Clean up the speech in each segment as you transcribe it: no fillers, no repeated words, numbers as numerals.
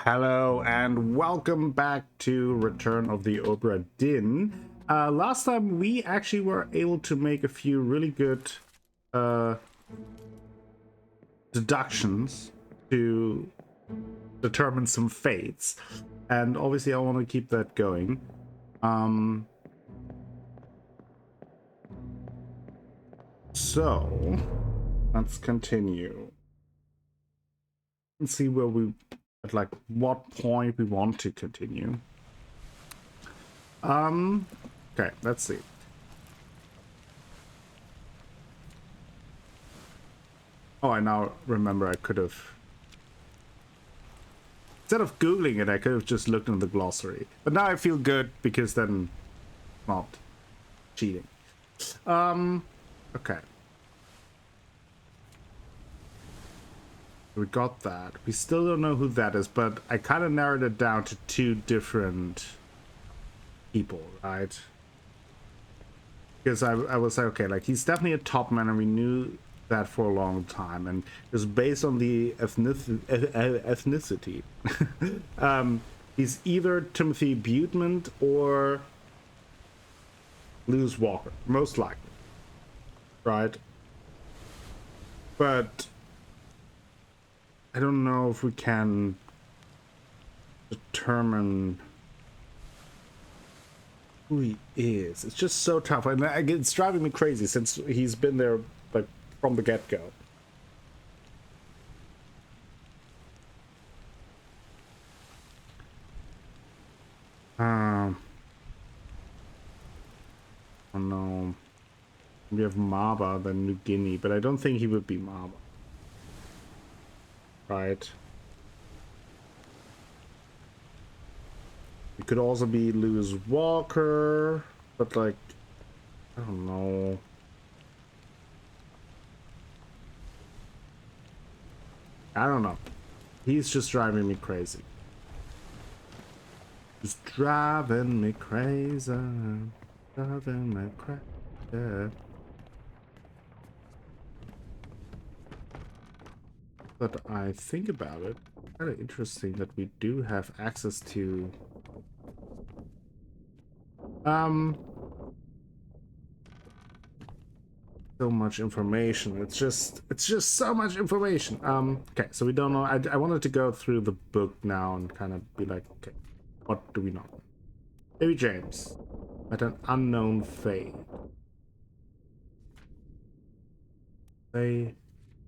Hello and welcome back to Return of the Obra Dinn. Last time we actually were able to make a few really good deductions to determine some fates, and obviously I want to keep that going. So let's continue and see where we at, like what point we want to continue. Okay, let's see. Oh, I now remember I could have, instead of Googling it, I could have just looked in the glossary. But now I feel good because then not cheating. Okay. We got that. We still don't know who that is, but I kind of narrowed it down to two different people, right? Because I was like, okay, like he's definitely a top man, and we knew that for a long time, and it was based on the ethnicity. He's either Timothy Butemond or Lewis Walker, most likely, right? But I don't know if we can determine who he is. It's just so tough, and it's driving me crazy since he's been there like from the get-go. Oh no. We have Maba, then New Guinea, but I don't think he would be Maba. Right. It could also be Lewis Walker, but like, I don't know. I don't know. He's just driving me crazy. Just driving me crazy. Driving me crazy. But I think about it, kind of interesting that we do have access to so much information. It's just so much information. Okay, so we don't know. I wanted to go through the book now and kind of be like, okay, what do we know? Maybe James at an unknown fate.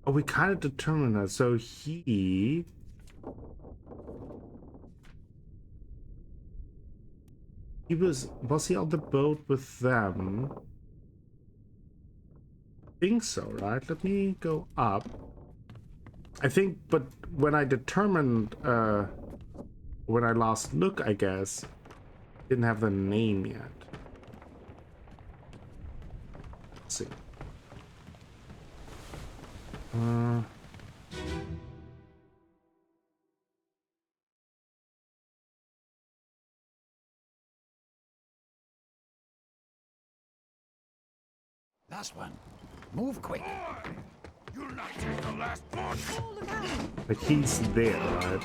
Oh, we kind of determined that. So he was he on the boat with them? I think so, right? Let me go up. I think, but when I determined, when I last look, I guess, didn't have the name yet. Let's see. Last one. Move quick. You'll not take the last one. Like he's there, right?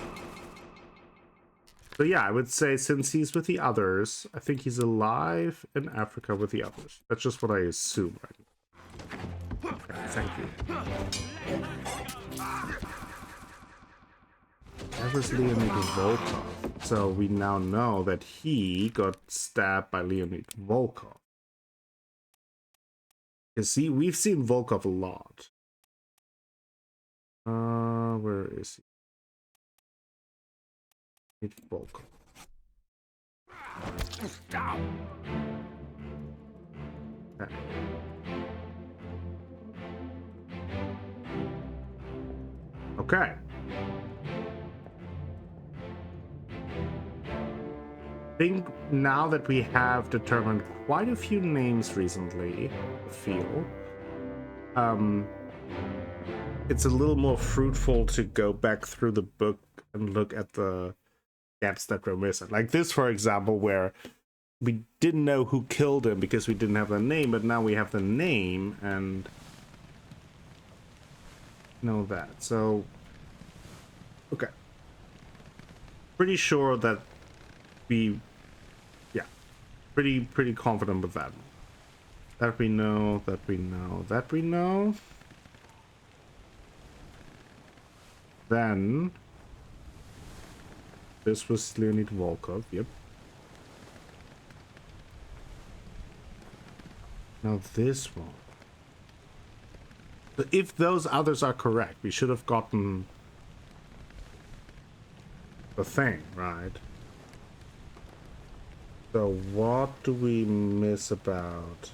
So yeah, I would say since he's with the others, I think he's alive in Africa with the others. That's just what I assume, right? Okay, thank you. That was Leonid Volkov. So we now know that he got stabbed by Leonid Volkov. You see, we've seen Volkov a lot. Where is he? Volkov. Okay. Okay. I think now that we have determined quite a few names recently, I feel, it's a little more fruitful to go back through the book and look at the gaps that were missing. Like this, for example, where we didn't know who killed him because we didn't have the name, but now we have the name and know that. So, okay. pretty sure that we, yeah, pretty confident with that. That we know, that we know, that we know. Then this was Leonid Volkov, yep. Now this one. So if those others are correct, we should have gotten the thing, right? So what do we miss about?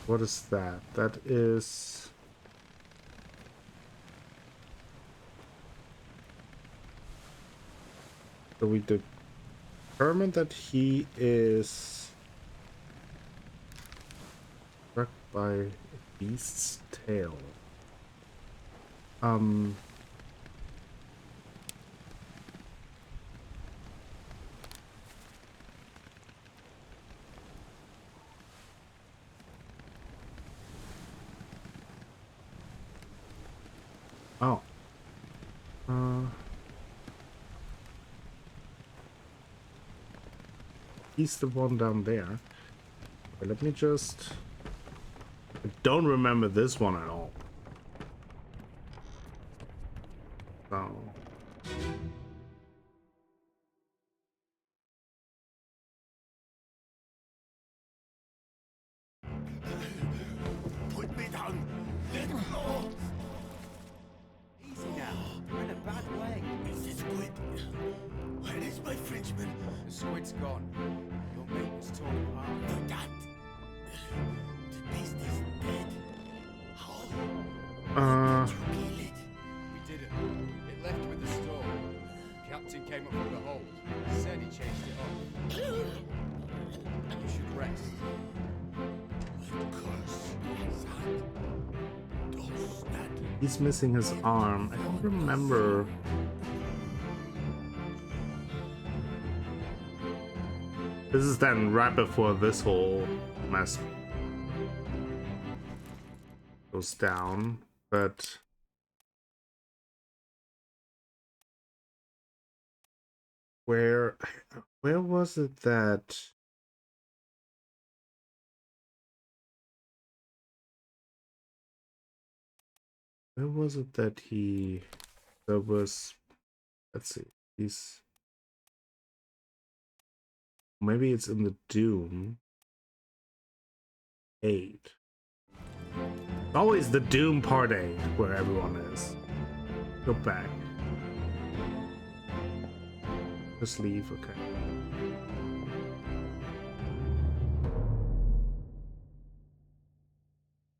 What is that? That is... So we determined that he is struck by a beast's tail. Oh. He's the one down there. Okay, let me just... I don't remember this one at all. So... Put me down. Let go. Easy now. You're in a bad way. It's the squid. Where is my Frenchman? The squid's gone. Your mate was torn apart. The cat. The beast is dead. How? Did you kill it? We didn't. It left with the storm. Captain came up with the hold. Said he changed it off. You should rest. Curse. Those that He's missing his arm. I don't remember. This is then right before this whole mess goes down, but where was it that he there was, let's see, he's maybe it's in the Doom 8. Always the Doom Part 8 where everyone is. Go back. Just leave, okay.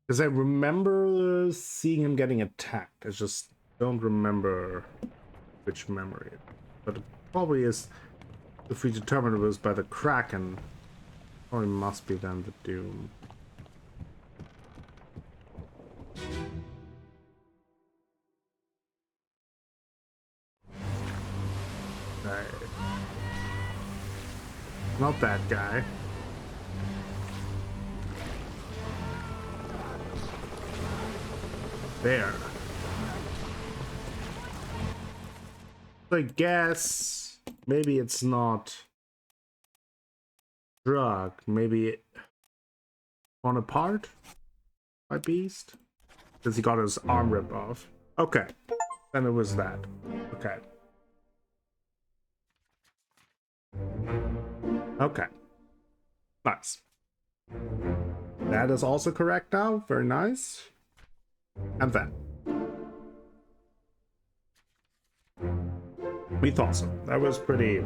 Because I remember seeing him getting attacked. I just don't remember which memory. But it probably is, if we determine it was by the Kraken, probably must be then the Doom. Okay. Not that guy. There. So I guess maybe it's not drug. Maybe it torn apart by beast because he got his arm ripped off. Okay, then it was that. Okay. Okay. Nice. That is also correct now. Very nice. And then we thought so. That was pretty.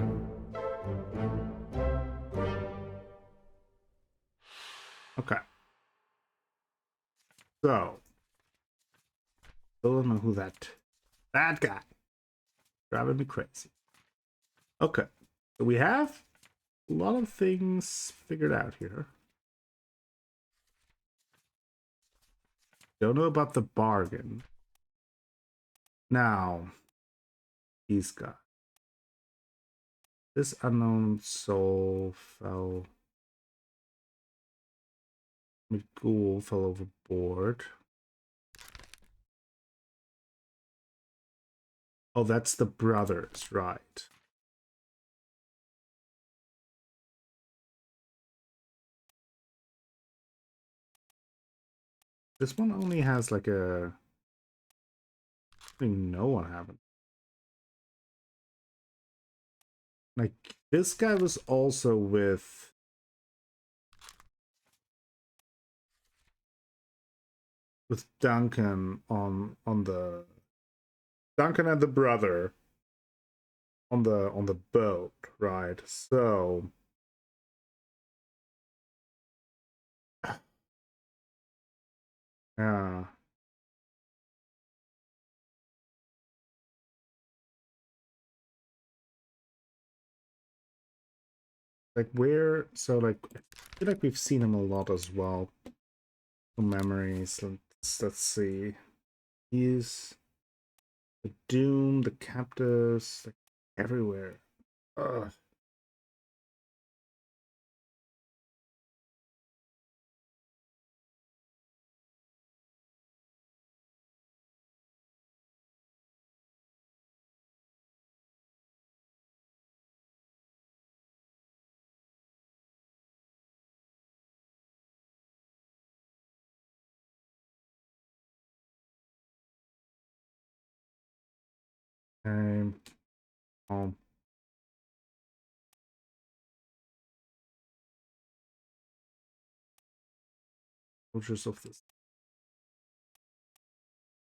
Okay. So still don't know who that guy driving me crazy. Okay. So we have a lot of things figured out here. Don't know about the bargain. Now, he's got this unknown soul fell. McGhoul fell overboard. Oh, that's the brothers, right. This one only has like a... I don't even know what happened. Like, this guy was also with... Duncan on the... Duncan and the brother on the boat, right? So... Yeah. Like, where... So, like, I feel like we've seen him a lot as well. Some memories. Let's see. He's... The Doom, the Captives, like, everywhere. Ugh. Um, um, Soldiers of this.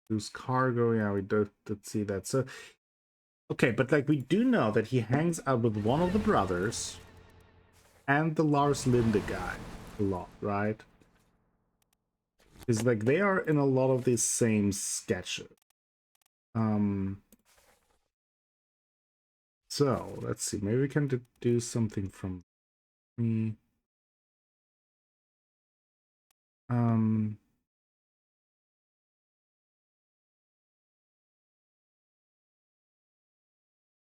Who's cargo? Yeah, we did see that. So, okay, but like we do know that he hangs out with one of the brothers and the Lars Linde guy a lot, right? Because like they are in a lot of these same sketches. So let's see. Maybe we can do something from me.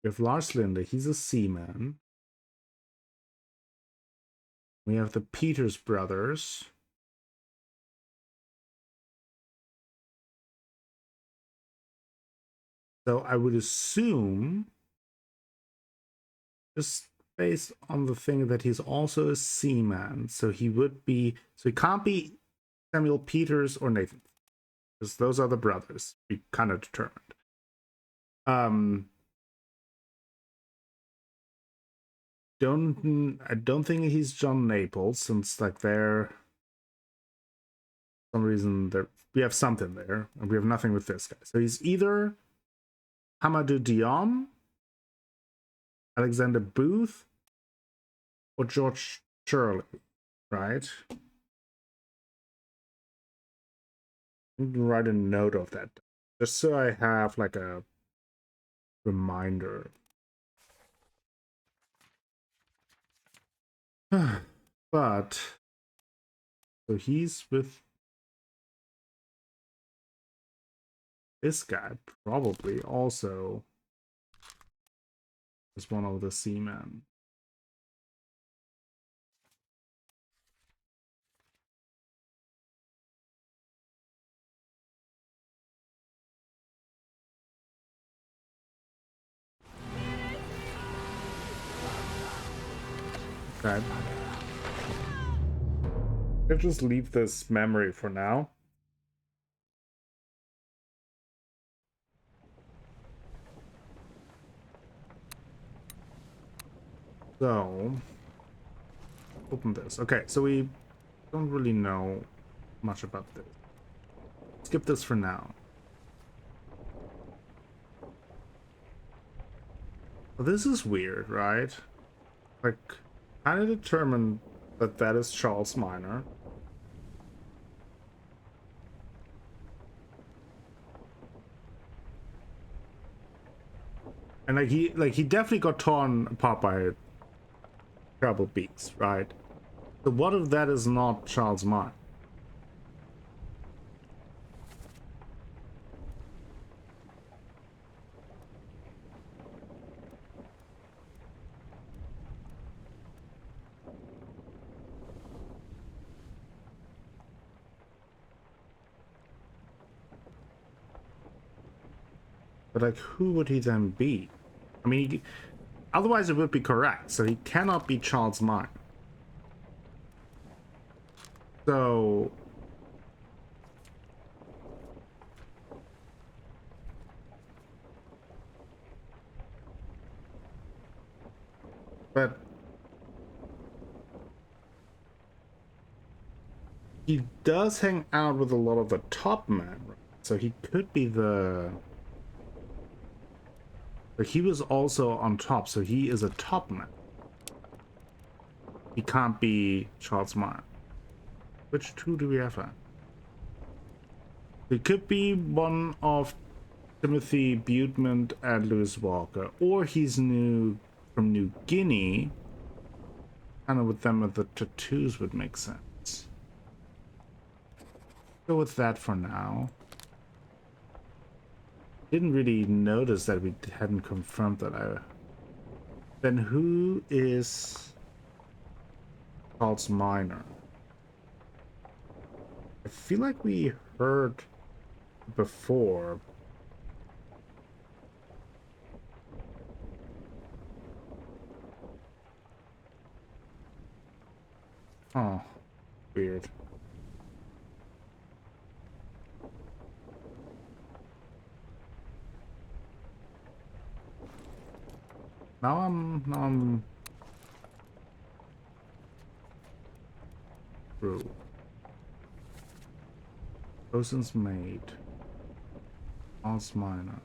We have Lars Linde. He's a seaman. We have the Peters brothers. So I would assume, just based on the thing that he's also a seaman, so he would be, so he can't be Samuel Peters or Nathan, because those are the brothers. We kind of determined. I don't think he's John Naples, since like they're some reason there we have something there, and we have nothing with this guy. So he's either Hamadou Dion, Alexander Booth, or George Shirley, right? I'm gonna write a note of that, just so I have like a reminder. But so he's with this guy, probably also is one of the seamen. Okay. I'll just leave this memory for now. So, open this. Okay, so we don't really know much about this. Skip this for now. Well, this is weird, right? Like, kind of determined that that is Charles Minor. And he definitely got torn apart by terrible beaks, right? So what if that is not Charles Minor? But like, who would he then be? I mean, otherwise it would be correct. So he cannot be Charles Martin. So but he does hang out with a lot of the top men, right? So he could be the... But he was also on top, so he is a top man. He can't be Charles Martin. Which two do we have? He could be one of Timothy Butemont and Lewis Walker, or he's new from New Guinea. Kind of with them with the tattoos would make sense. Go with that for now. Didn't really notice that we hadn't confirmed that. Then who is Charles Minor? I feel like we heard before. Oh, weird. Now I'm through. Ocean's Maid. Charles Minor.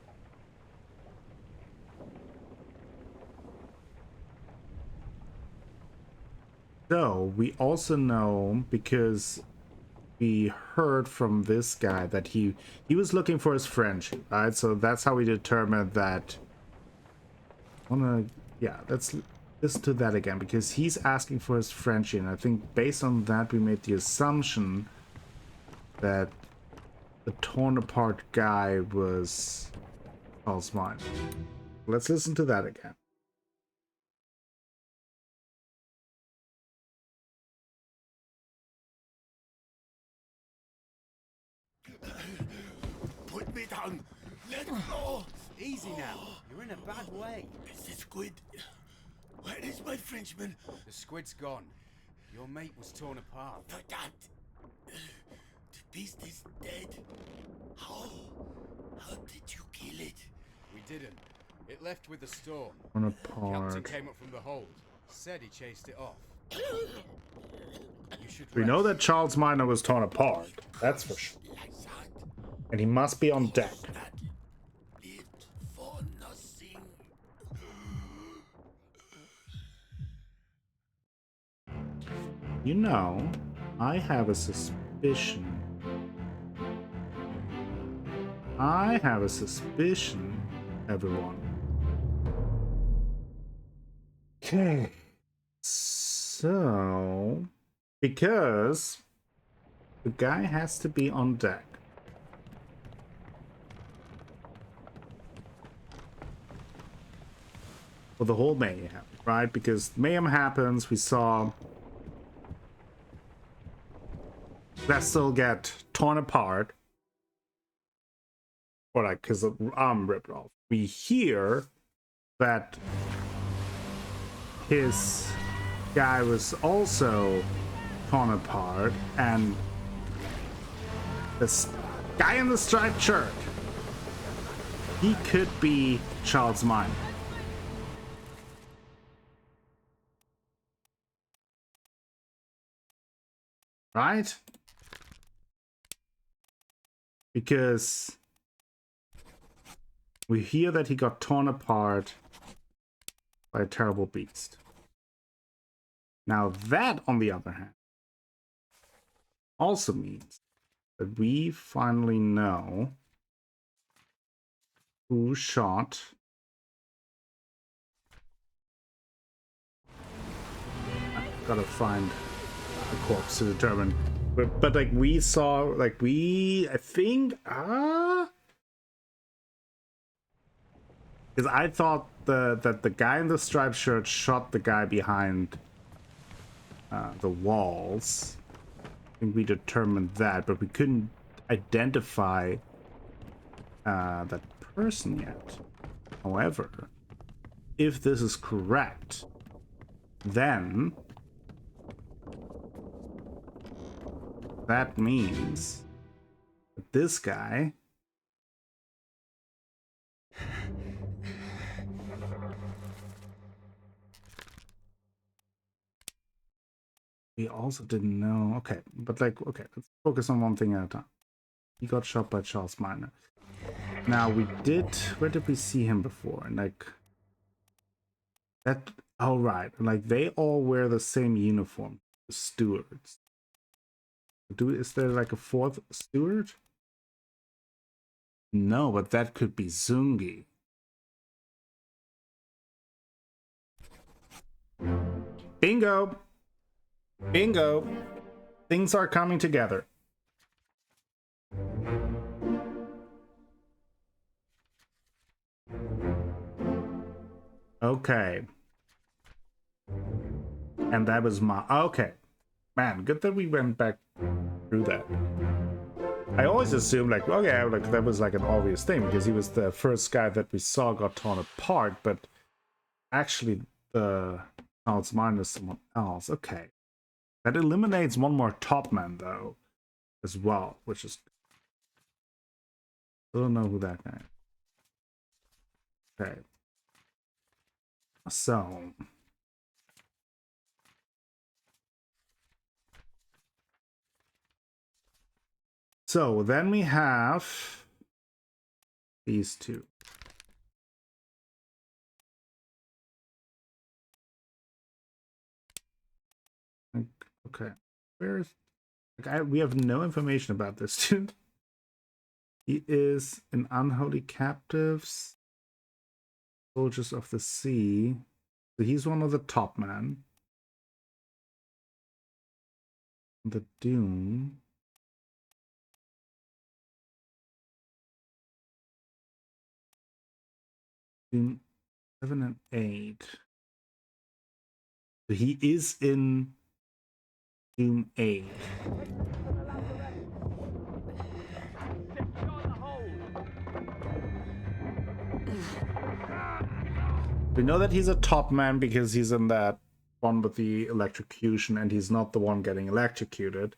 So we also know, because we heard from this guy that he was looking for his friendship, right? So that's how we determined that. Yeah, let's listen to that again, because he's asking for his friendship, and I think based on that we made the assumption that the torn apart guy was Charles Minor. Let's listen to that again. Put me down. Let go. Easy now. You're in a bad way. Mr. Squid, where is my Frenchman? The squid's gone. Your mate was torn apart. The cat. The beast is dead. How? How did you kill it? We didn't. It left with the storm. Torn Captain apart. came up from the hold. Said he chased it off. You should We know rest. that Charles Minor was torn apart. That's for sure. Like that. And he must be on deck. That lived for nothing. You know, I have a suspicion. I have a suspicion, everyone. Okay. So, because the guy has to be on deck. For the whole mayhem, right? Because mayhem happens, we saw vessel get torn apart, or like his arm ripped off. We hear that his guy was also torn apart, and this guy in the striped shirt, he could be Charles Minor. Right? Because we hear that he got torn apart by a terrible beast. Now that, on the other hand, also means that we finally know who shot I've gotta find a corpse to determine. But like we saw, like I think, because I thought that the guy in the striped shirt shot the guy behind the walls. I think we determined that, but we couldn't identify that person yet. However, if this is correct, then that means that this guy we also didn't know. Okay, but like, okay, let's focus on one thing at a time. He got shot by Charles Minor. Now we did. Where did we see him before? And like that. Oh right, like they all wear the same uniform. The stewards. Is there like a fourth steward? No, but that could be Zungi. Bingo! Bingo! Things are coming together. Okay. And that was my... Okay. Man, good that we went back through that. I always assumed, like, oh yeah, like that was like an obvious thing because he was the first guy that we saw got torn apart, but actually the Charles Minor is someone else. Okay. That eliminates one more top man, though, as well, which is... I don't know who that guy is. Okay. So... So then we have these two. Okay, where's we have no information about this dude. He is in Unholy Captives, Soldiers of the Sea. So he's one of the top men. The Doom. Doom 7 and 8. So he is in Doom 8. We know that he's a top man because he's in that one with the electrocution and he's not the one getting electrocuted.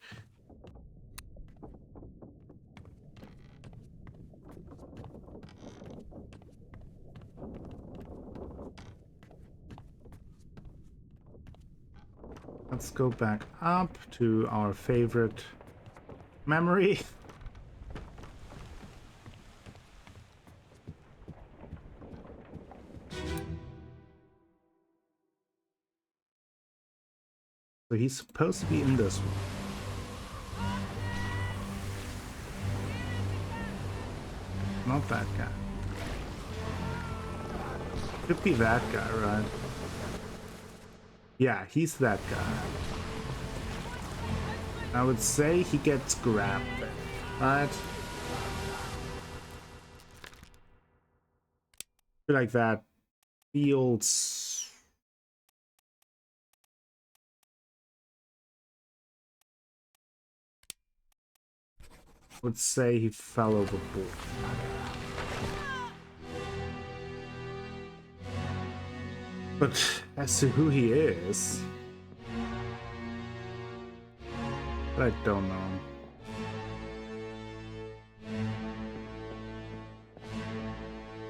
Let's go back up to our favorite memory. So he's supposed to be in this one. Not that guy. Could be that guy, right? Yeah, he's that guy. I would say he gets grabbed there, right? I feel like that feels... I would say he fell overboard. But as to who he is, I don't know.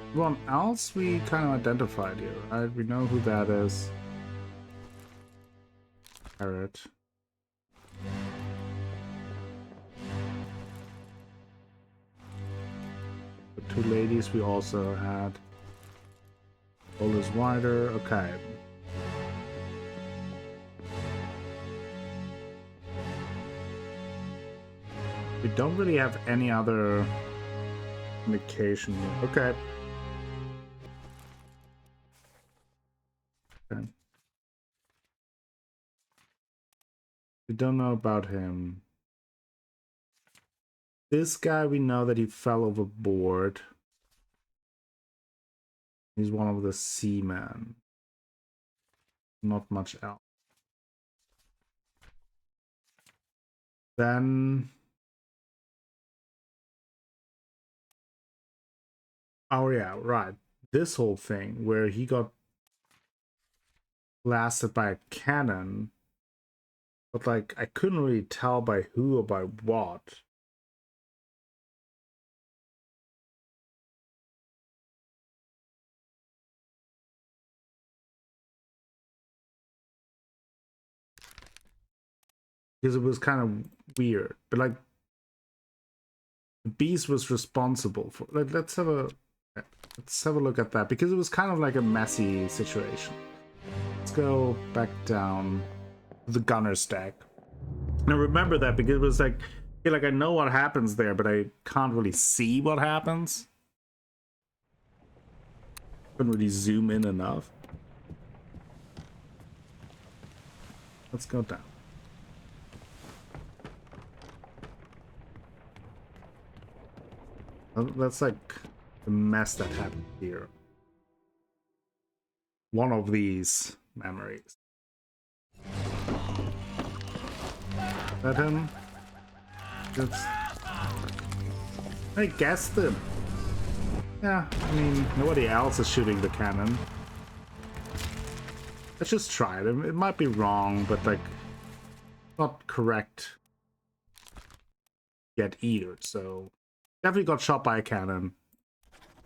Everyone else we kind of identified here, right? We know who that is. Parrot. The two ladies we also had. All is wider. Okay. We don't really have any other indication. Okay. Okay. We don't know about him. This guy, we know that he fell overboard. He's one of the Seaman. Not much else. Then Oh yeah, right. This whole thing where he got blasted by a cannon, but like I couldn't really tell by who or by what. Because it was kind of weird. But like the beast was responsible for like let's have a look at that because it was kind of like a messy situation. Let's go back down to the gunner stack. Now remember that because it was like I know what happens there, but I can't really see what happens. Couldn't really zoom in enough. Let's go down. That's like the mess that happened here. One of these memories. Let him. I guessed him. Yeah, I mean, nobody else is shooting the cannon. Let's just try it. It might be wrong, but like, not correct yet either. So, definitely got shot by a cannon.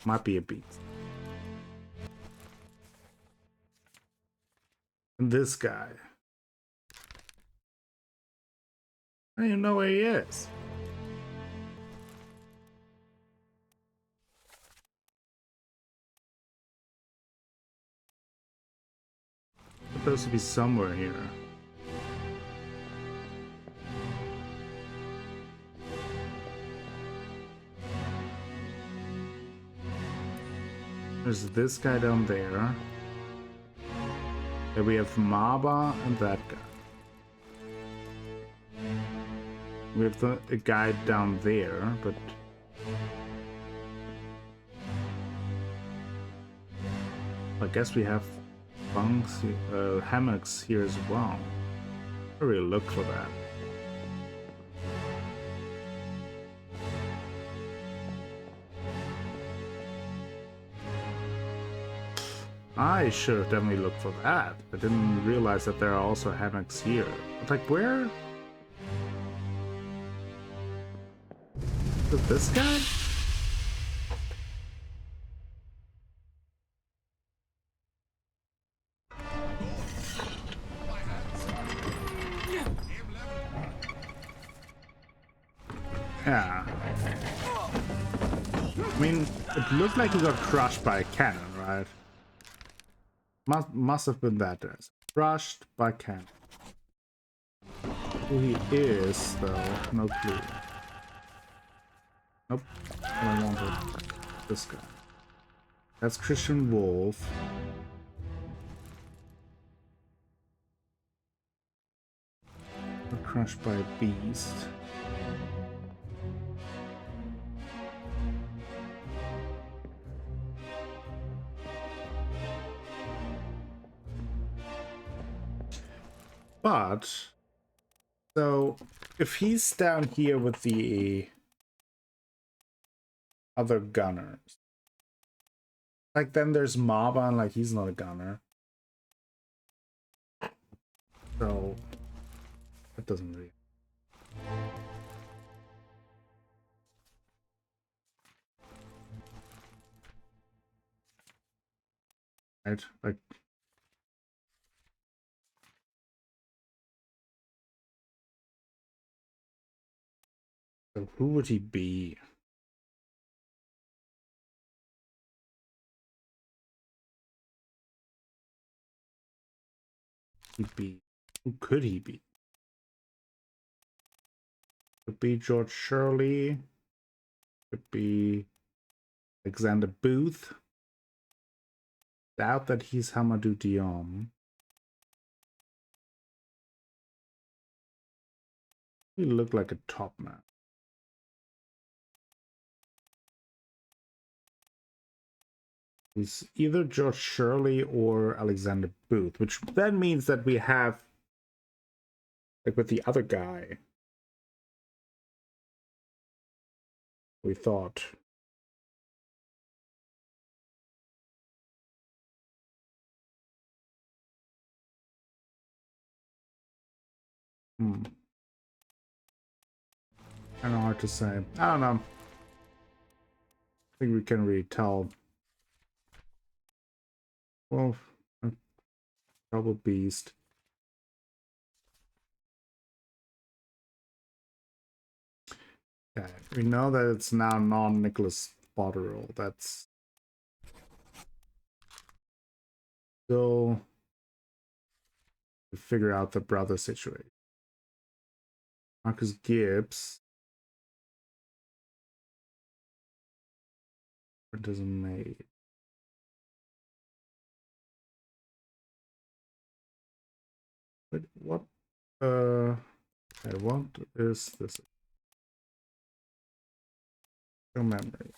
Might be a beast. And this guy. I don't even know where he is. Supposed to be somewhere here. There's this guy down there. Then we have Maba and that guy. We have a guy down there, but I guess we have bunks, hammocks here as well. I really look for that. I should have definitely looked for that. I didn't realize that there are also hammocks here. But like, where? Is it this guy? Yeah. I mean, it looked like he got crushed by a cannon, right? Must have been that. Crushed by cannon. Who he is, though, no clue. Nope. I wanted this guy. That's Christian Wolf. Crushed by a beast. But so if he's down here with the other gunners, like then there's Maba and like he's not a gunner. So that doesn't really. Right? Like so who would he be? Who could he be? Could be George Shirley. Could be Alexander Booth. Doubt that he's Hamadou Diom. He looked like a top man. He's either George Shirley or Alexander Booth, which then means that we have, like with the other guy, we thought Kind of hard to say. I don't know. I think we can really tell. Well, a double beast. Okay, we know that it's now non-Nicholas Botterill. That's still to figure out the brother situation. Marcus Gibbs. It doesn't made. But what? Okay, what is this? Your memory.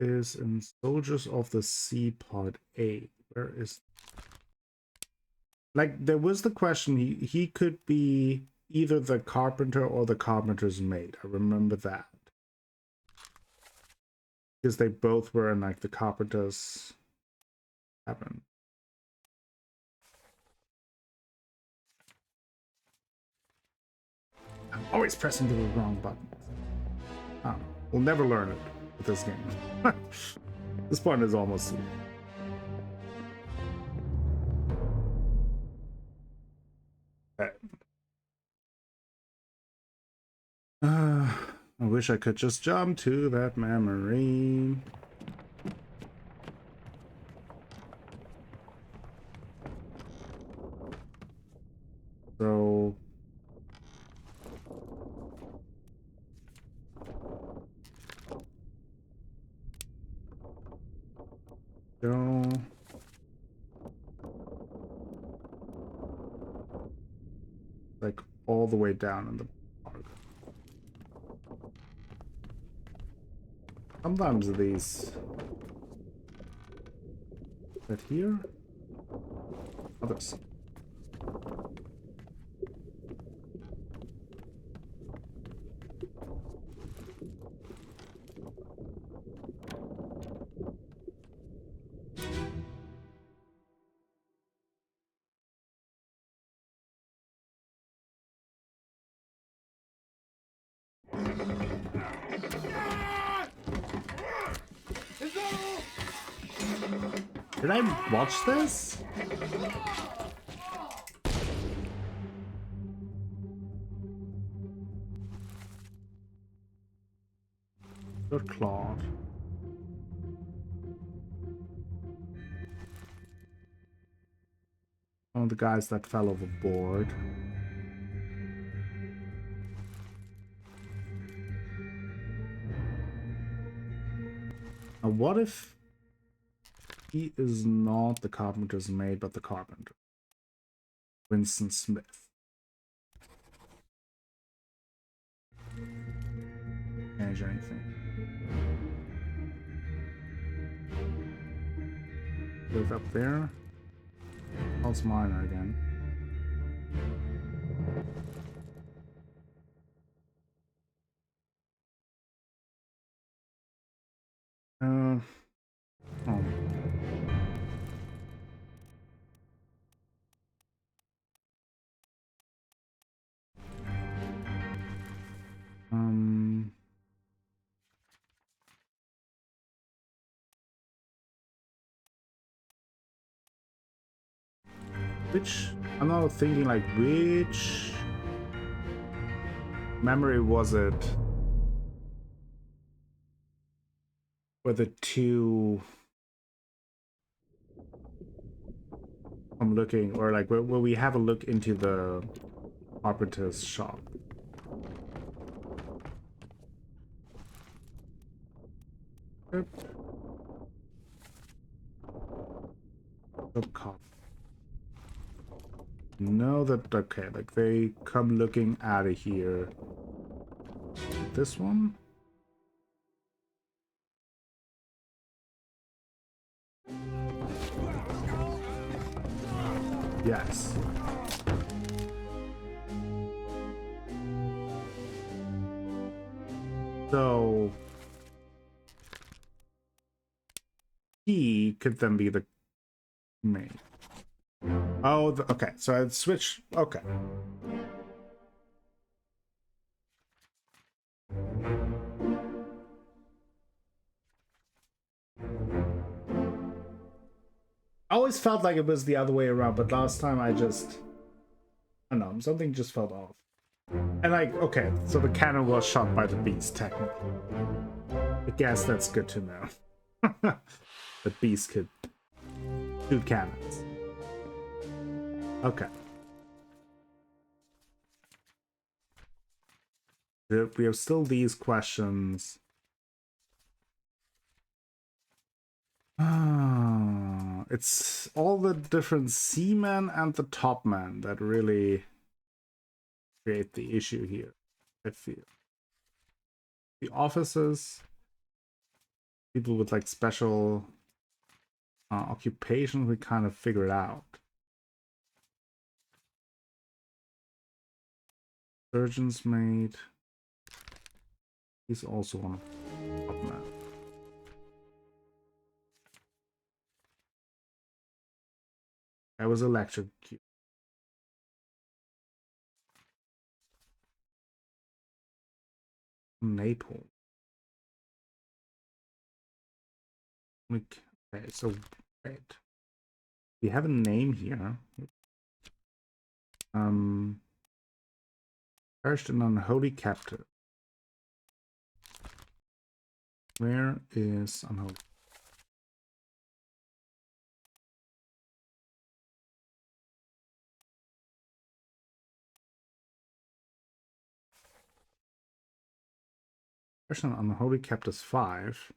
Is in Soldiers of the Sea Part 8. Where is... Like, there was the question, he could be either the carpenter or the carpenter's mate. I remember that. Because they both were in, like, the carpenter's cabin. I'm always pressing the wrong button. Oh, we'll never learn it with this game. This button is almost... I wish I could just jump to that memory. So... Go... Like, all the way down in the park. Sometimes these... Right here? Others. Did I watch this? Good Claude. One of the guys that fell overboard. Now what if he is not the carpenter's mate, but the carpenter? Winston Smith. Change anything. Live up there. Pulse Minor again. Oh. Which, I'm not thinking like, which memory was it where the two I'm looking, or like where we have a look into the carpenter's shop? Yep. Subcop. No, that okay, like they come looking out of here. This one? Yes. So he could then be the main. Oh, okay. So I'd switch. Okay. I always felt like it was the other way around, but last time I don't know, something just felt off. And like, okay, so the cannon was shot by the beast, technically. I guess that's good to know. The beast could shoot cannons. Okay. We have still these questions. It's all the different seamen and the topmen that really create the issue here, I feel. The officers, people with like special occupation, we kind of figured out. Surgeon's mate. He's also one of the topmen. I was electrocuted. Naples. Okay, so wait. We have a name here. Perished an unholy captive. Where is unholy? Perished an unholy captive 5.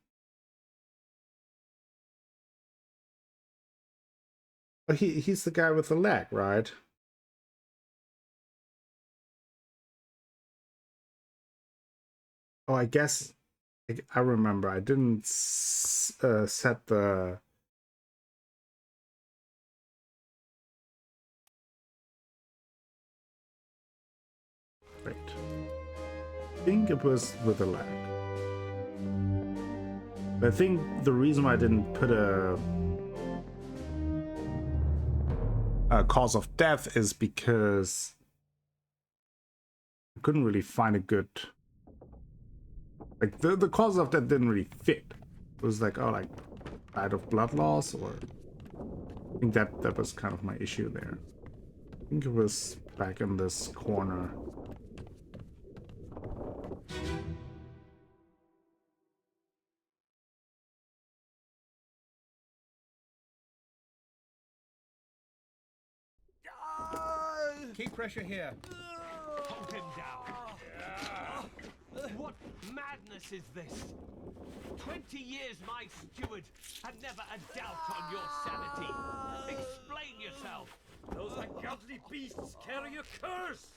Oh, he's the guy with the leg, right? Oh, I guess I remember. I didn't set the. Wait. I think it was with the leg. But I think the reason why I didn't put a cause of death is because I couldn't really find a good. Like the cause of death didn't really fit. It was like, oh, like died of blood loss, or I think that was kind of my issue there. I think it was back in this corner. Keep pressure here. Hold him down. What madness is this? 20 years my steward, and never a doubt on your sanity. Explain yourself. Those ungodly beasts carry a curse!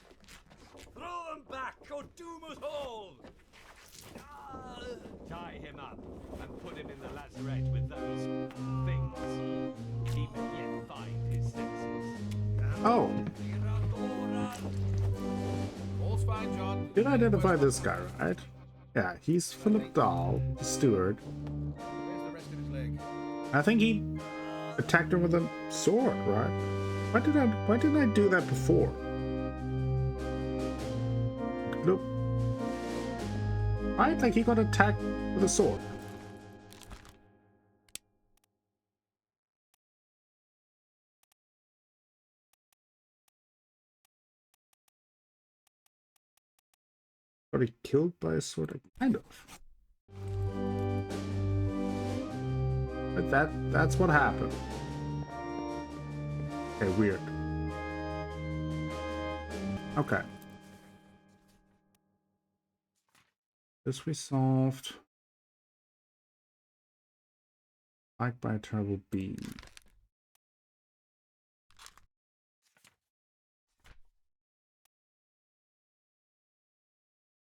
Throw them back or doom us all! Tie him up and put him in the lazarette with those things. He may yet find his senses. Oh, All's fine, John. did identify this guy, right? Yeah, he's Philip Dahl, the steward. Where's the rest of his leg? I think he attacked her with a sword, right? Why didn't I do that before? Look. Right? Like he got attacked with a sword. Got he killed by a sword? Kind of. But that's what happened. Okay, weird. Okay. This we solved. Like by a terrible beam.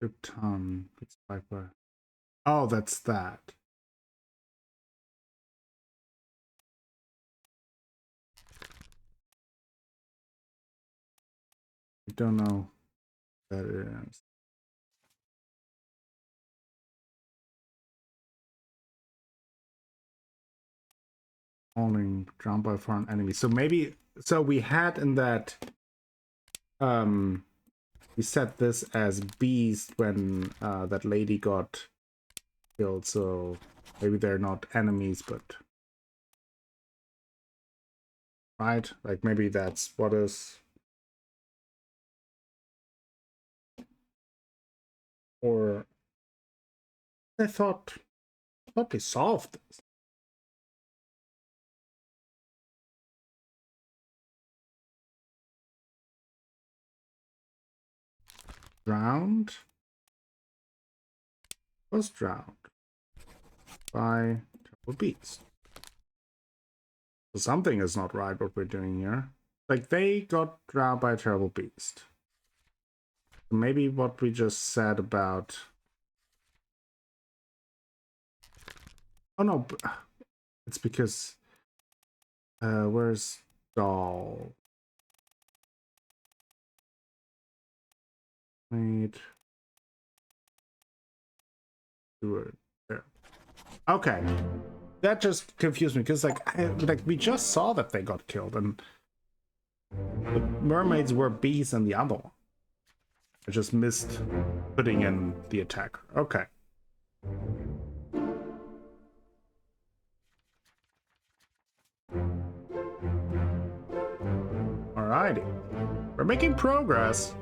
Good ton. It's like by. Oh, that's that. I don't know what that is. Falling, drowned by foreign enemy. So maybe, so we had in that, we set this as beast when that lady got killed, so maybe they're not enemies, but right? Like maybe that's what is, or I thought they solved this. Drowned? Was drowned by terrible beast. So something is not right what we're doing here. Like they got drowned by a terrible beast. Maybe what we just said about... Oh no, it's because... where's Doll? Wait. There. Okay. That just confused me because like we just saw that they got killed and the mermaids were bees and the other one. I just missed putting in the attacker. Okay. Alrighty. We're making progress.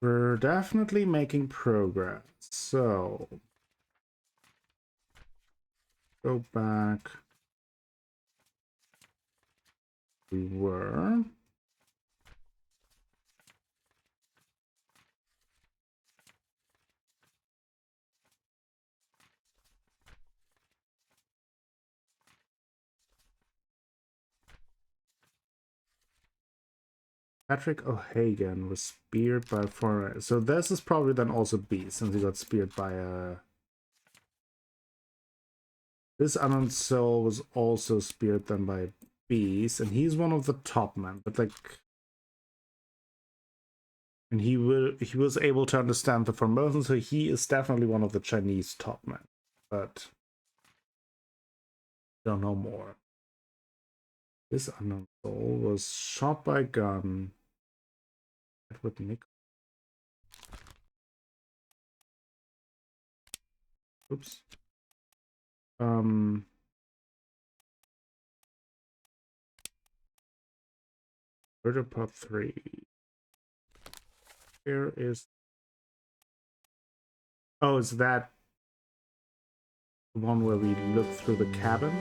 We're definitely making progress. So go back. We were. Patrick O'Hagan was speared by a foreigner. So this is probably then also B, since he got speared by a... This unknown soul was also speared then by bees, and he's one of the top men, but like... And he was able to understand the Formosan, so he is definitely one of the Chinese top men. But... don't know more. This unknown soul was shot by a gun. Edward Nick. Oops. Murder Part 3. Where is... Oh, is that the one where we look through the cabin?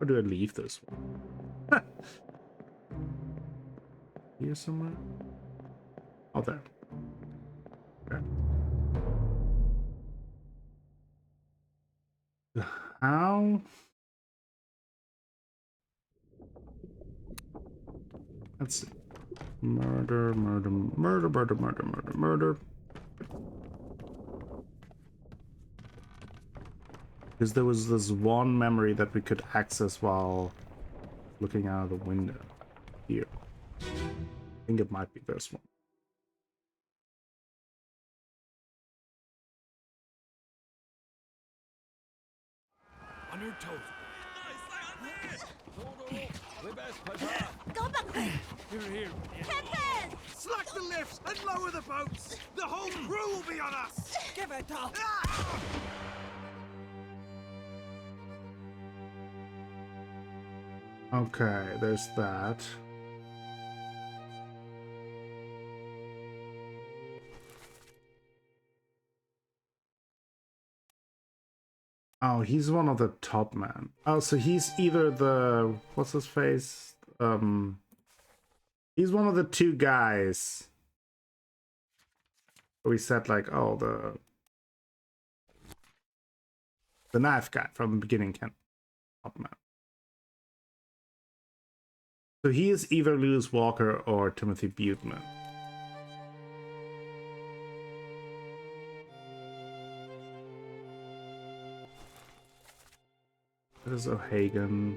Or do I leave this one? Here somewhere? Oh, there. Okay. How? Let's see. Murder. Because there was this one memory that we could access while looking out of the window. Here. I think it might be this one. On your toes. Go back! Here. Captain! Slack the lifts and lower the boats. The whole crew will be on us. Give it up! Okay, there's that. Oh, he's one of the top men. Oh, so he's either the... what's his face? He's one of the two guys. We said like, oh, the knife guy from the beginning can top man. So he is either Lewis Walker or Timothy Buteman. That is O'Hagan.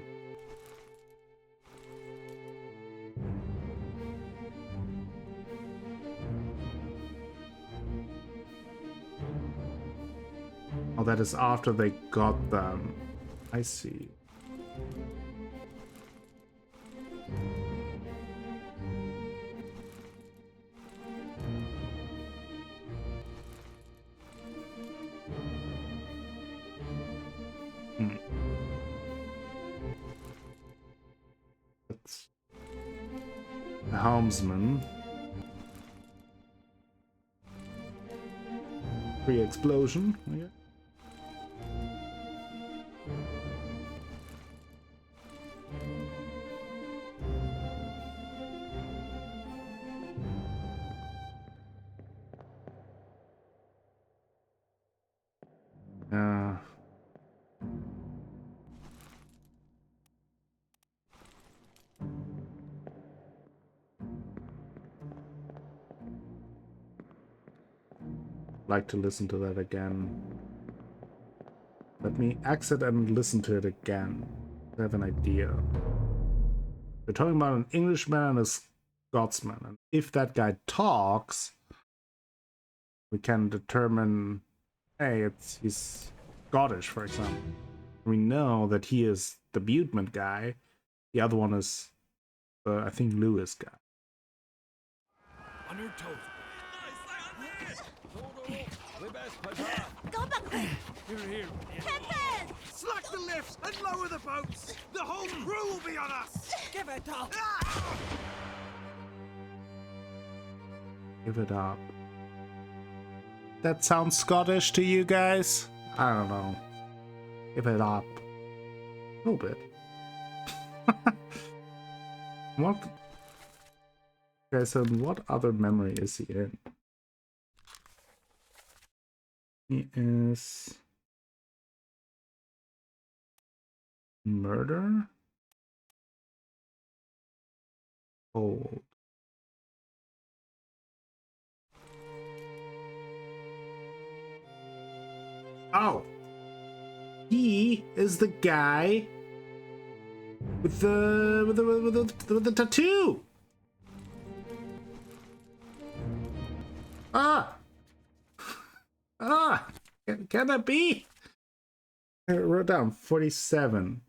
Oh, that is after they got them. I see. That's the helmsman. Pre-explosion, yeah. Like to listen to that again. Let me exit and listen to it again. I have an idea. We're talking about an Englishman and a Scotsman, and if that guy talks, we can determine, hey, he's Scottish, for example. We know that he is the Buteman guy. The other one is, I think, Lewis guy. On your toes. Go back there! Here. Captain! Slack the lifts and lower the boats. The whole crew will be on us. Give it up! Give it up. That sounds Scottish to you guys? I don't know. Give it up. A little bit. What? Okay, so what other memory is he in? He is murder? Old. Oh! He is the guy with the tattoo! Ah! Ah! Can that be? I wrote down 47.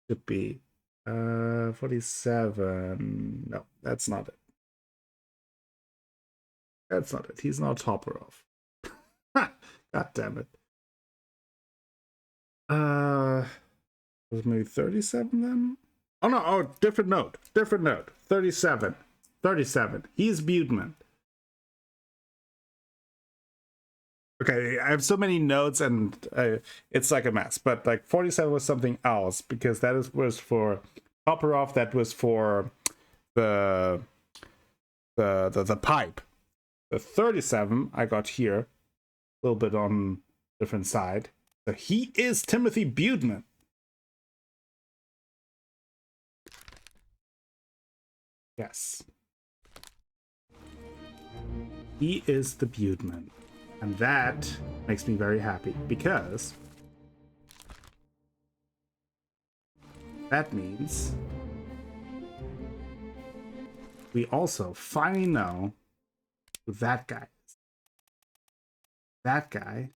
Should be. 47. No, that's not it. That's not it. He's not Topperov. God damn it. Was maybe 37 then? Oh no, oh, different note. 37. 37. He's Buteman. Okay, I have so many notes and it's like a mess. But like 47 was something else because that was for Topperov. That was for the pipe. The 37 I got here, a little bit on different side. So he is Timothy Buteman. Yes, he is the Buteman. And that makes me very happy because that means we also finally know who that guy is. That guy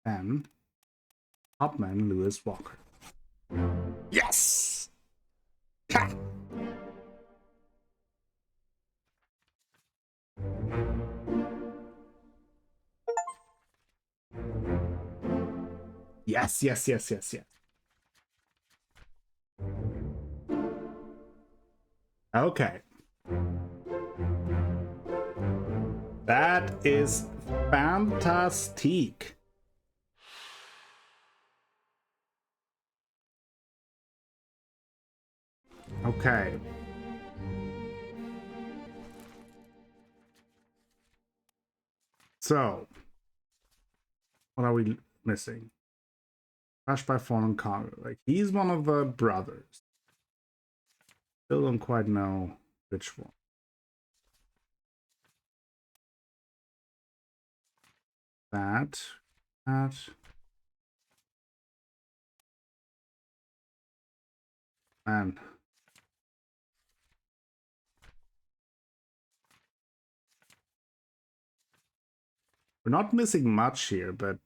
and Topman Lewis Walker. Yes! Ha! Yes. Okay. That is fantastic. Okay. So, what are we missing? Crushed by fallen cargo. Like, he's one of the brothers. Still don't quite know which one. That. Man. We're not missing much here, but I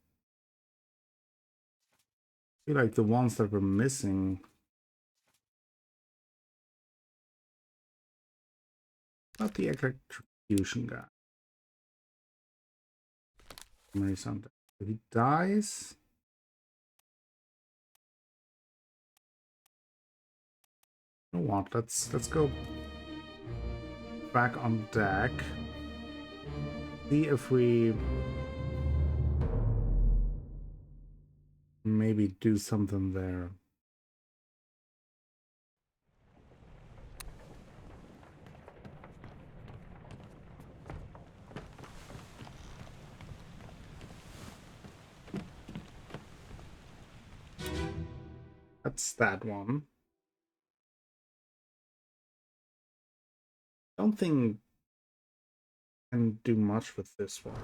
feel like the ones that we're missing, not the electrocution guy. Memory something. If he dies. You know what? Let's go back on deck. See if we maybe do something there. That's that one. Don't think I can do much with this one.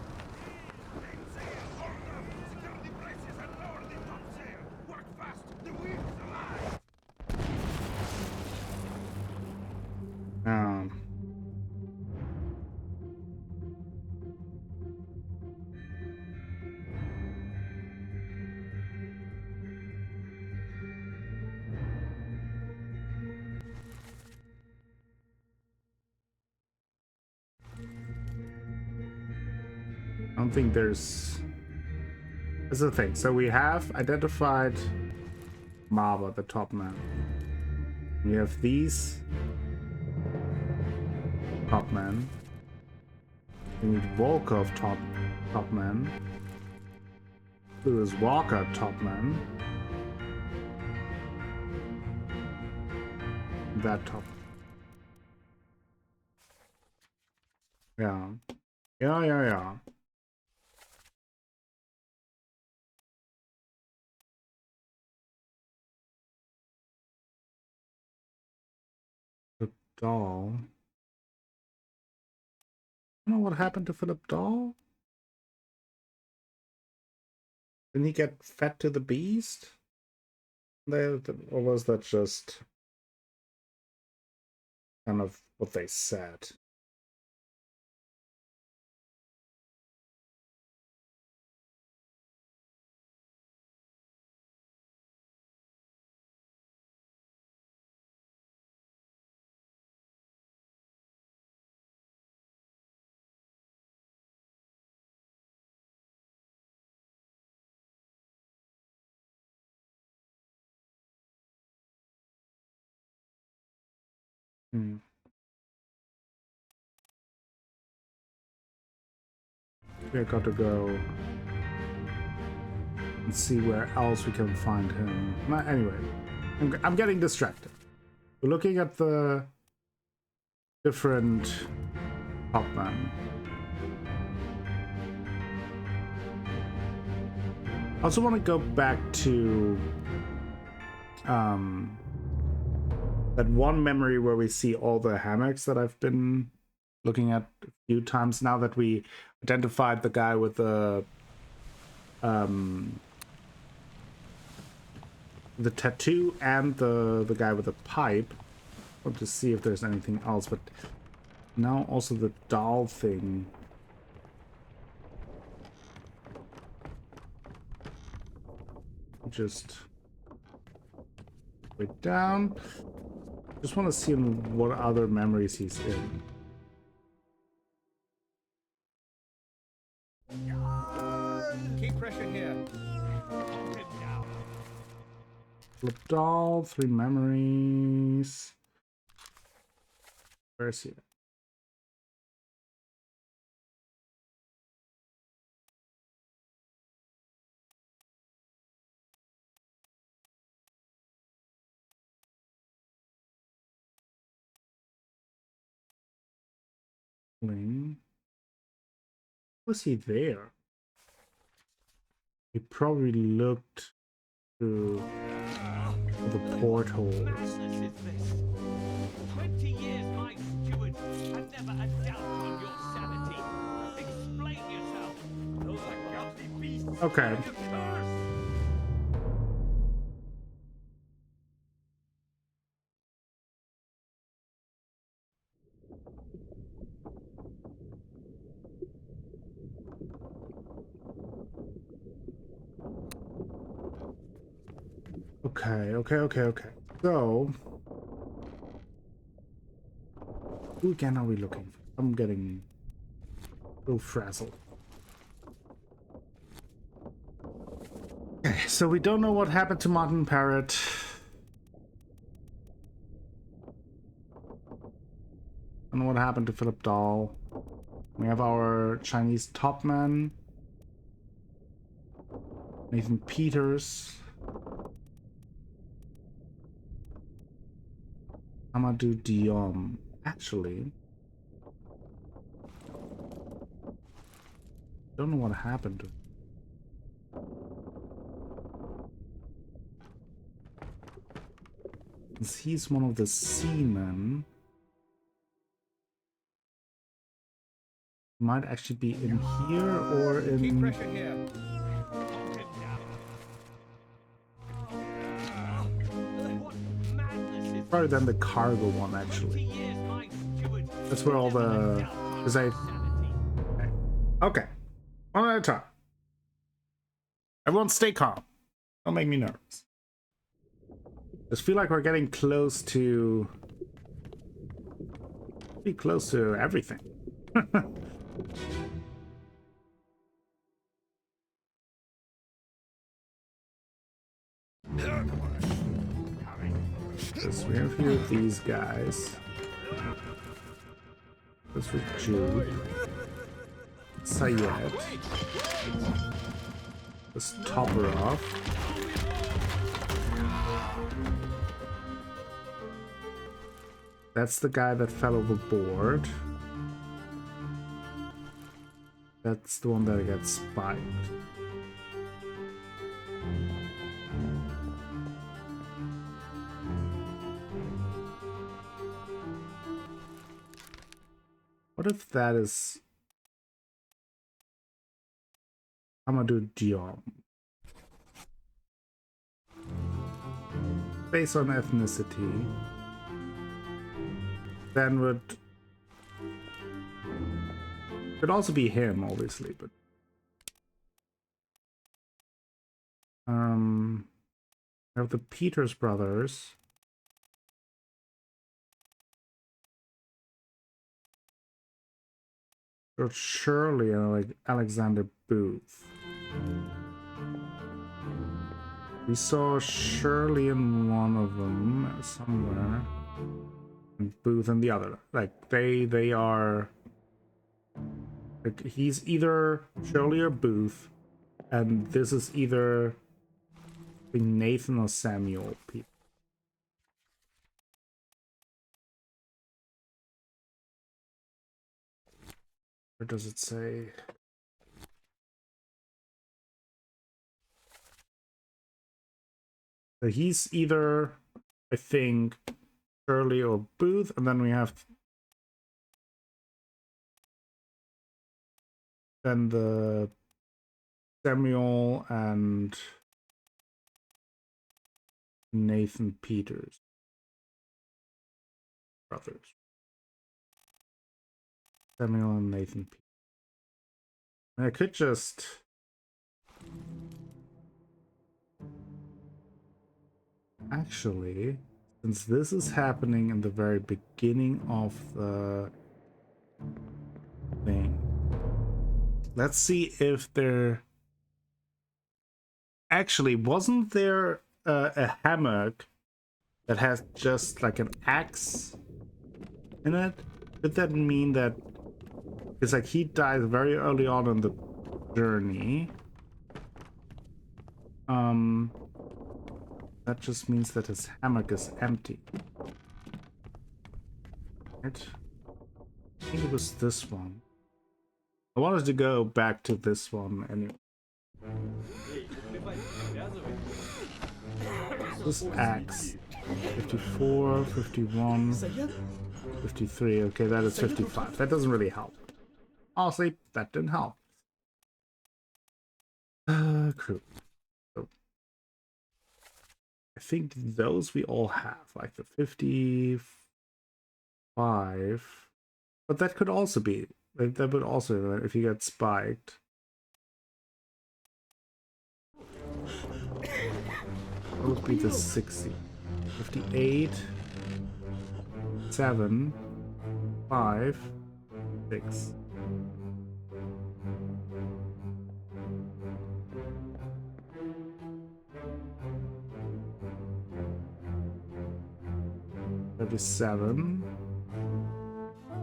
I don't think there's... That's the thing. So we have identified Mava, the top man. We have these top men. We need Volkov top man. Lewis Walker top man. That top. Yeah. Yeah. Dahl. I don't know what happened to Philip Dahl. Didn't he get fed to the beast? Or was that just kind of what they said? We got to go and see where else we can find him. Anyway, I'm getting distracted. We're looking at the different top men. I also want to go back to that one memory where we see all the hammocks that I've been looking at a few times now that we identified the guy with the tattoo and the guy with the pipe. I want to see if there's anything else, but now also the doll thing. Just wait down. Just want to see what other memories he's in. Keep pressure here. Flip doll, 3 memories. Where is he? Was he there? He probably looked through the portholes. 20 years my steward, and never a doubt on your sanity. Explain yourself. Those are godly beasts. Okay. Okay. So, who again are we looking for? I'm getting a little frazzled. Okay, so we don't know what happened to Martin Parrott. Don't know what happened to Philip Dahl. We have our Chinese topman, Nathan Peters, Amadou Diom. Actually, don't know what happened to him. Since he's one of the seamen, he might actually be in here or in... Keep pressure here. What madness is Probably then the cargo one, actually. 20 years my steward, That's where all the... Because I... Okay. One at a time. Everyone stay calm. Don't make me nervous. Just feel like we're getting close to... Pretty close to everything. Just we have a few of these guys. This was Jude. Sayed. Let's top her off. That's the guy that fell overboard. That's the one that gets spiked. What if that is Amadou Diom? Based on ethnicity, then could also be him, obviously, but we have the Peters brothers. George Shirley and like Alexander Booth. We saw Shirley in one of them somewhere, and Booth in the other. Like they are. Like he's either Shirley or Booth, and this is either Nathan or Samuel. People. Where does it say? So he's either, I think, Shirley or Booth, and then we have then the Samuel and Nathan Peters brothers. Samuel and Nathan Peters. I could just actually, since this is happening in the very beginning of the thing, let's see if there actually wasn't there a hammock that has just like an axe in it. Could that mean that it's like he dies very early on in the journey? That just means that his hammock is empty. Right? I think it was this one. I wanted to go back to this one anyway. This axe. If 54, 51, 53. Okay, that is 55. That doesn't really help. Honestly, that didn't help. Crew. So, I think those we all have, like the 55. But that could also be, that would also, if you get spiked. That would be the 60. 58, 7, 5, 6. That is 7,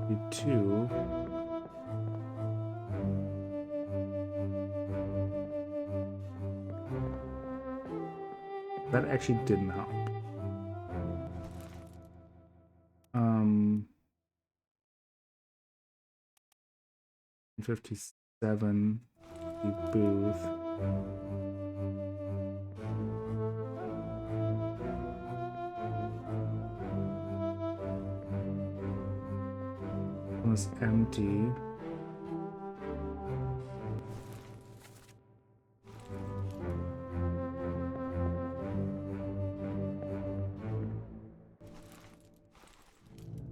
52. That actually didn't help. 57, the booth. Was empty.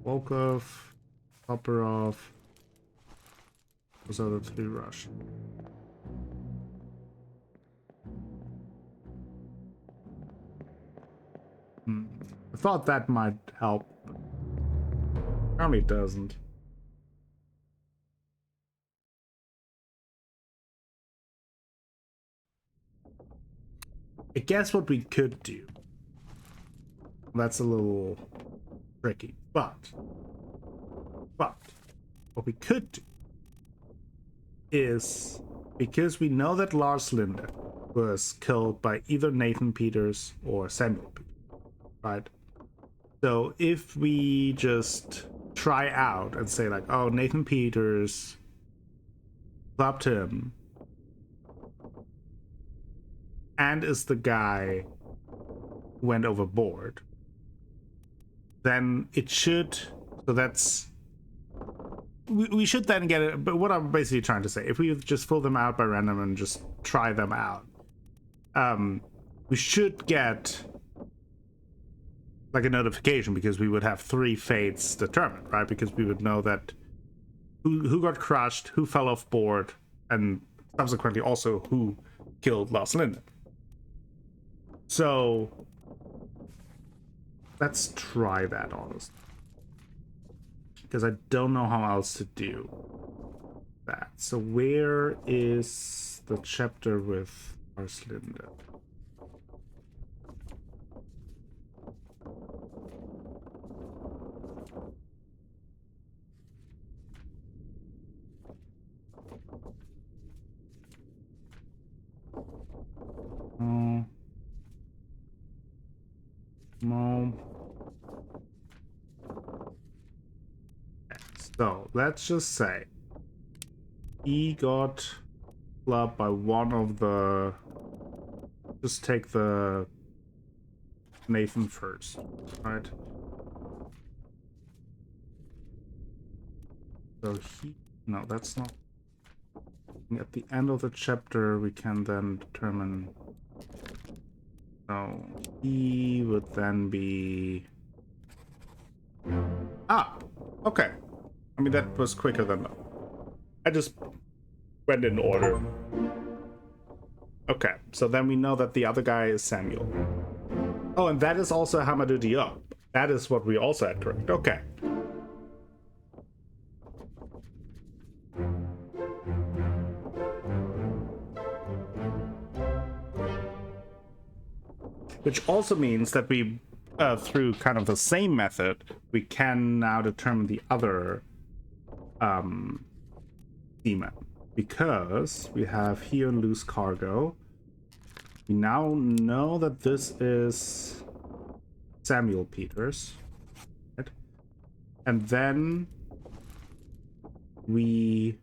Volkov, Toporov. Those are the 3 Russian. I thought that might help, but apparently it doesn't. I guess what we could do, that's a little tricky, but what we could do is, because we know that Lars Linde was killed by either Nathan Peters or Samuel Peters, right? So if we just try out and say like, oh, Nathan Peters clubbed him and is the guy who went overboard, then it should, so that's, we should then get it. But what I'm basically trying to say, if we just fill them out by random and just try them out, we should get like a notification, because we would have 3 fates determined, right? Because we would know that who got crushed, who fell off board, and subsequently also who killed Lars Linde. So let's try that, honestly, because I don't know how else to do that. So where is the chapter with Lars Linde? No. So let's just say he got clubbed by one of the. Just take the Nathan first, right? So he. No, that's not. At the end of the chapter, we can then determine. So he would then be. Ah, okay. I mean, that was quicker than that. I just went in order. Okay, so then we know that the other guy is Samuel. Oh, and that is also Hamadou Diop. That is what we also had correct. Okay. Which also means that we, through kind of the same method, we can now determine the other Seaman. Because we have here loose cargo. We now know that this is Samuel Peters. Right? And then we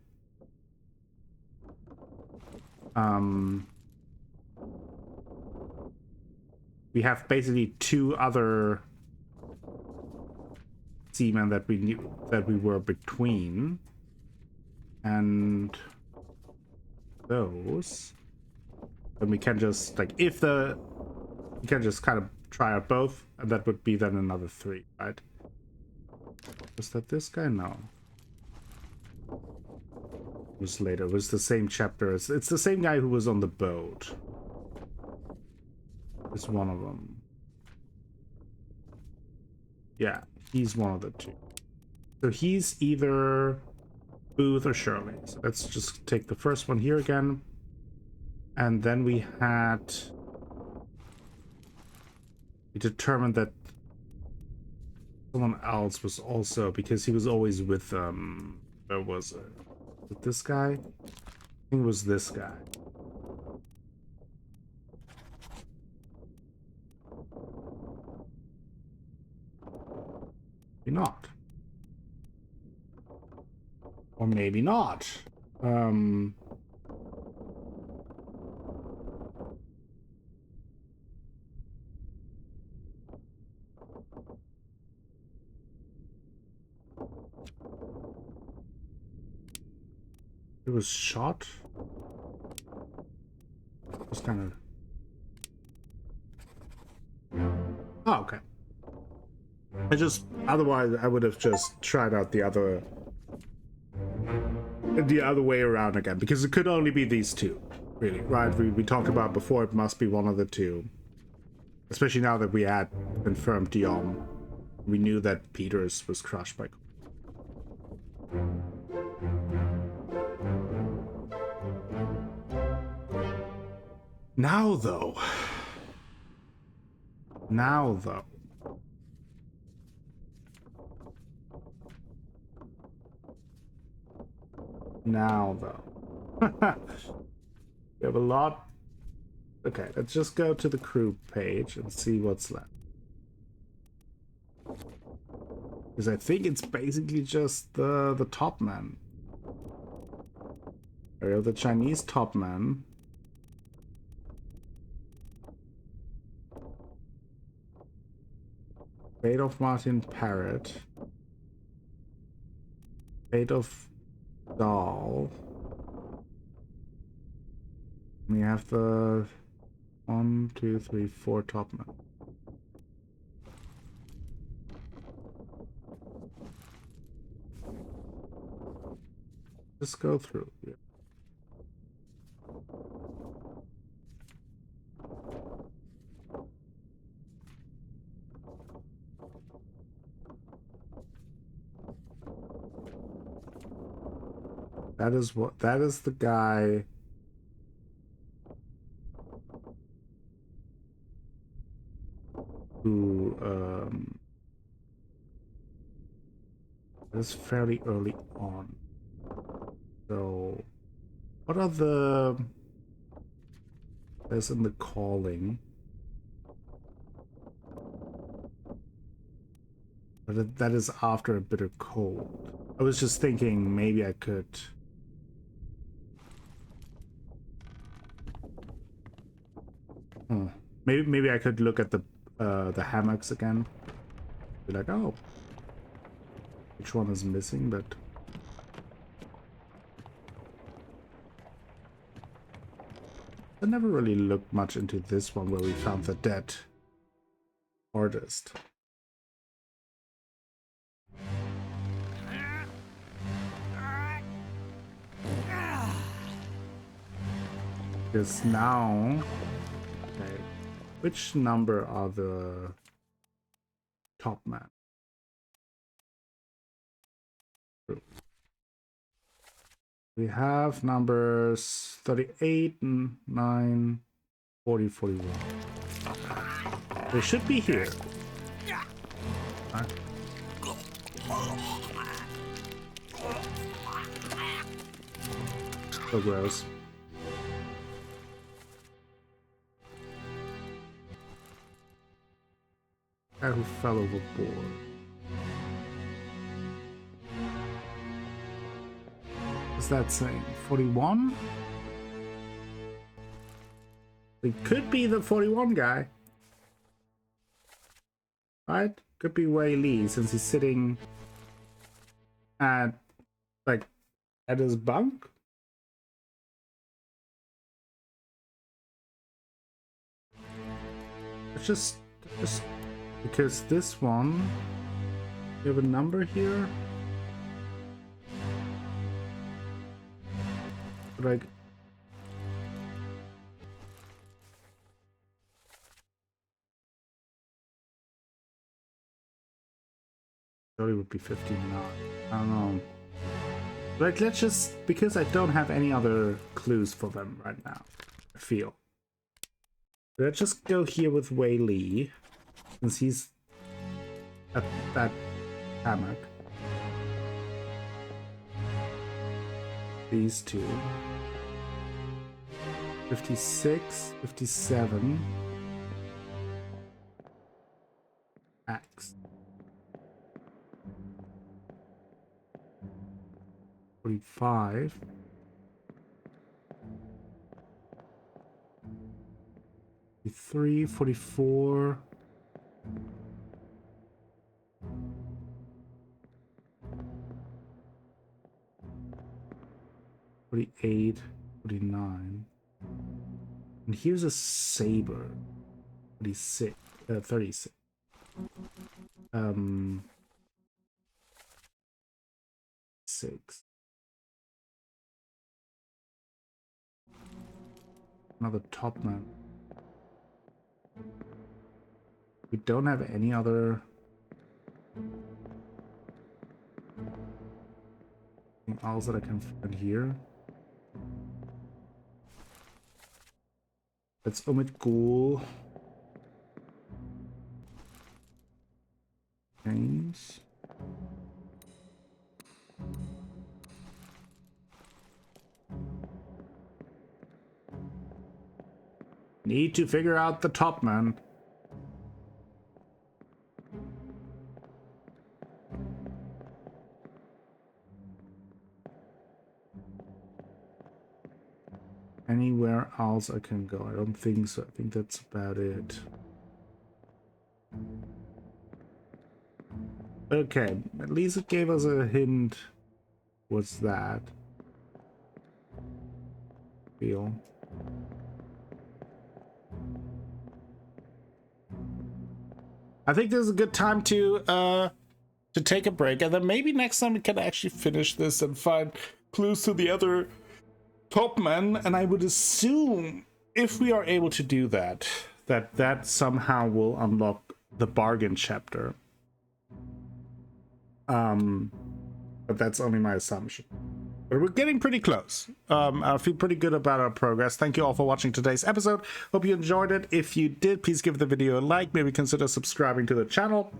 have basically 2 other seaman that we knew that we were between, and those, then we can just like we can just kind of try out both, and that would be then another 3, right? Was that this guy? No. It was later. It was the same chapter. It's the same guy who was on the boat. It's one of them. Yeah, he's one of the 2. So he's either Booth or Shirley. So let's just take the first one here again. And then we determined that someone else was also, because he was always with where was it? Was it this guy? I think it was this guy. Maybe not. Or maybe not. It was shot. It was kind of. Oh, okay. Otherwise I would have just tried out the other way around again, because it could only be these 2, really, right? We talked about before, it must be one of the 2. Especially now that we had confirmed Dion. We knew that Peters was crushed by. Now though. We have a lot. Okay, let's just go to the crew page and see what's left. Because I think it's basically just the top man. We have the Chinese top man. Fate of Martin Parrott. Fate of Dahl. We have the 1, 2, 3, 4 top men. Just go through. Yeah. That is the guy who is fairly early on. So what are there's in the calling? But that is after a bitter cold. I was just thinking maybe I could. Maybe I could look at the hammocks again. Be like, oh, which one is missing? But I never really looked much into this one where we found the dead artist. Because now, okay, which number are the top men? We have numbers 38, 9, 40, 41. They should be here. Right. So gross. Guy who fell overboard. What's that saying? 41? It could be the 41 guy. right? Could be Wei Li, since he's sitting at, like, at his bunk. It's just because this one, we have a number here. Like, it would be 59. I don't know. Like, let's just, because I don't have any other clues for them right now, I feel. Let's just go here with Wei Li, since he's at that hammock. These two. 56, 57. Axe. 45. 43, 44. 48, 49. And here's a saber. 46, 36. 6. Another topman. We don't have any other anything else that I can find here. Let's omit ghoul. James. Need to figure out the topman. Anywhere else I can go? I don't think so. I think that's about it. Okay, at least it gave us a hint. What's that? Feel. I think this is a good time to take a break, and then maybe next time we can actually finish this and find clues to the other topmen. And I would assume if we are able to do that, that somehow will unlock the bargain chapter. But that's only my assumption. But we're getting pretty close. I feel pretty good about our progress. Thank you all for watching today's episode. Hope you enjoyed it. If you did, please give the video a like. Maybe consider subscribing to the channel.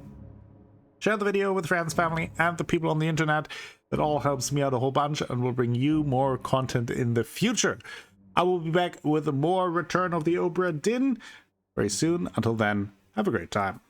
Share the video with friends, family, and the people on the internet. That all helps me out a whole bunch and will bring you more content in the future. I will be back with more Return of the Obra Dinn very soon. Until then, have a great time.